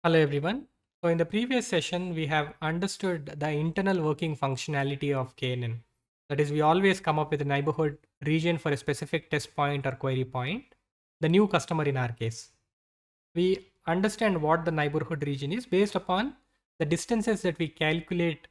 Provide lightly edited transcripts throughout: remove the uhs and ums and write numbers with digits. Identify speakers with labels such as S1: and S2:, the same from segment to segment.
S1: Hello everyone. So in the previous session, we have understood the internal working functionality of KNN. That is, we always come up with a neighborhood region for a specific test point or query point, the new customer in our case. We understand what the neighborhood region is based upon the distances that we calculate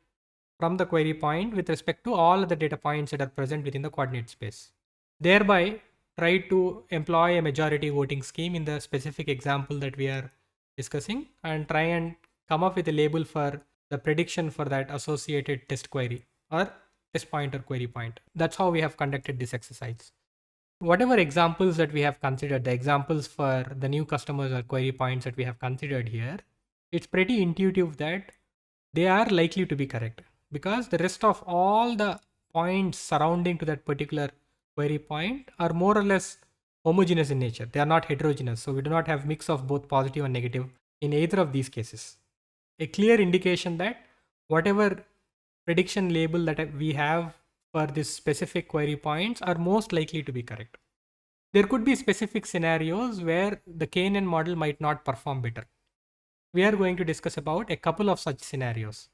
S1: from the query point with respect to all of the data points that are present within the coordinate space. Thereby, try to employ a majority voting scheme in the specific example that we are discussing and try and come up with a label for the prediction for that associated test query or test point or query point. That's how we have conducted this exercise. Whatever examples that we have considered, the examples for the new customers or query points that we have considered here, it's pretty intuitive that they are likely to be correct because the rest of all the points surrounding to that particular query point are more or less homogeneous in nature. They are not heterogeneous. So we do not have mix of both positive and negative in either of these cases. A clear indication that whatever prediction label that we have for this specific query points are most likely to be correct. There could be specific scenarios where the KNN model might not perform better. We are going to discuss about a couple of such scenarios.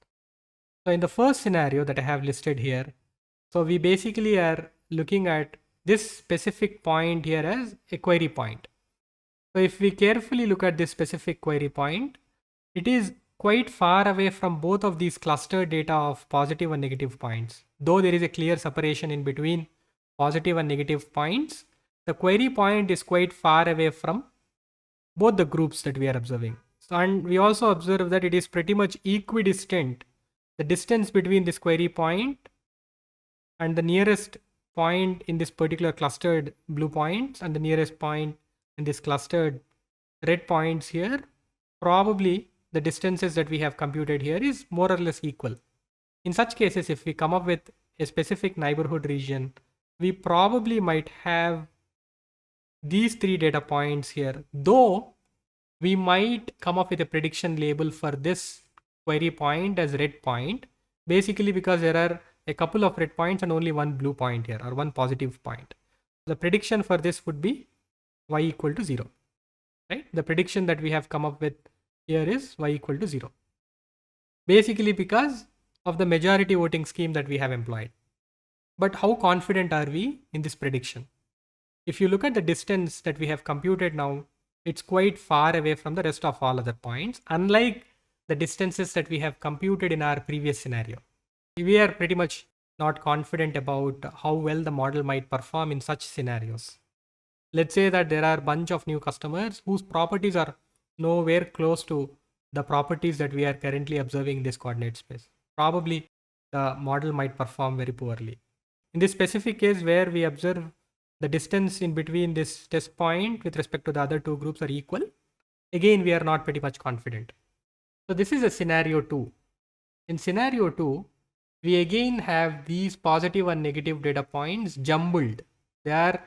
S1: So in the first scenario that I have listed here, so we basically are looking at this specific point here as a query point. So if we carefully look at this specific query point, it is quite far away from both of these clustered data of positive and negative points. Though there is a clear separation in between positive and negative points, the query point is quite far away from both the groups that we are observing. So, and we also observe that it is pretty much equidistant. The distance between this query point and the nearest point in this particular clustered blue points and the nearest point in this clustered red points here, probably the distances that we have computed here is more or less equal. In such cases, if we come up with a specific neighborhood region, we probably might have these three data points here, though we might come up with a prediction label for this query point as red point, basically because there are a couple of red points and only one blue point here or one positive point. The prediction for this would be y equal to 0, right? The prediction that we have come up with here is y equal to 0, basically because of the majority voting scheme that we have employed. But how confident are we in this prediction? If you look at the distance that we have computed now, it's quite far away from the rest of all other points, unlike the distances that we have computed in our previous scenario. We are pretty much not confident about how well the model might perform in such scenarios. Let's say that there are a bunch of new customers whose properties are nowhere close to the properties that we are currently observing in this coordinate space. Probably the model might perform very poorly. In this specific case where we observe the distance in between this test point with respect to the other two groups are equal, again we are not pretty much confident. So this is a scenario 2. In scenario 2, we again have these positive and negative data points jumbled. They are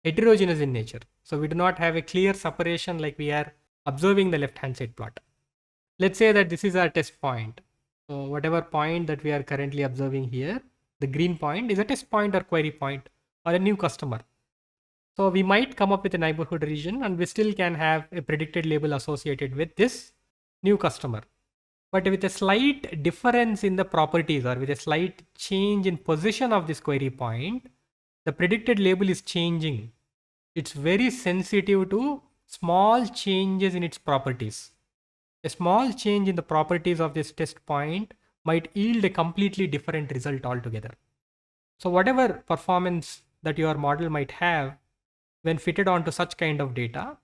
S1: heterogeneous in nature. So we do not have a clear separation like we are observing the left hand side plot. Let's say that this is our test point. So whatever point that we are currently observing here, the green point is a test point or query point or a new customer. So we might come up with a neighborhood region and we still can have a predicted label associated with this new customer. But with a slight difference in the properties or with a slight change in position of this query point, the predicted label is changing. It's very sensitive to small changes in its properties. A small change in the properties of this test point might yield a completely different result altogether. So whatever performance that your model might have, when fitted onto such kind of data,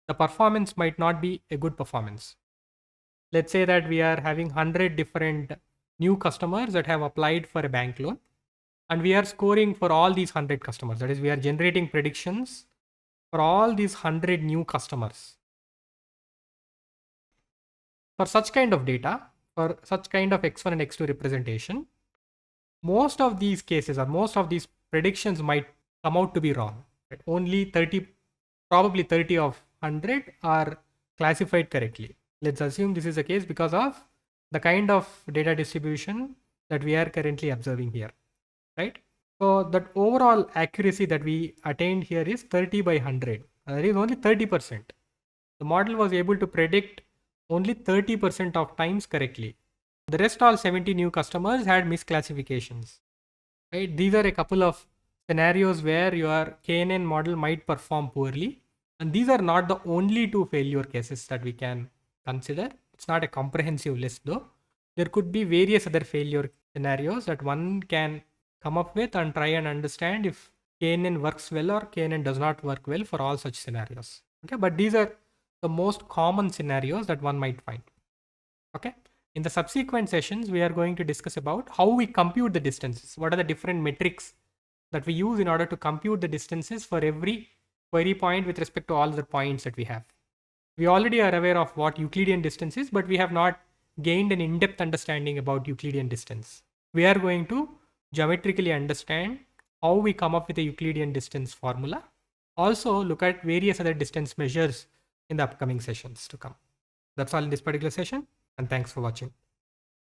S1: the performance might not be a good performance. Let's say that we are having 100 different new customers that have applied for a bank loan, and we are scoring for all these 100 customers. That is, we are generating predictions for all these 100 new customers. For such kind of data, for such kind of x1 and x2 representation, most of these cases or most of these predictions might come out to be wrong. Right? Only 30, probably 30 of 100 are classified correctly. Let's assume this is the case because of the kind of data distribution that we are currently observing here, right? So that overall accuracy that we attained here is 30 by 100. That is only 30%. The model was able to predict only 30% of times correctly. The rest all 70 new customers had misclassifications. Right? These are a couple of scenarios where your KNN model might perform poorly. And these are not the only two failure cases that we can consider. It's not a comprehensive list though. There could be various other failure scenarios that one can come up with and try and understand if KNN works well or KNN does not work well for all such scenarios. Okay, but these are the most common scenarios that one might find. Okay. In the subsequent sessions, we are going to discuss about how we compute the distances. What are the different metrics that we use in order to compute the distances for every query point with respect to all the points that we have. We already are aware of what Euclidean distance is, but we have not gained an in-depth understanding about Euclidean distance. We are going to geometrically understand how we come up with a Euclidean distance formula. Also look at various other distance measures in the upcoming sessions to come. That's all in this particular session, and thanks for watching.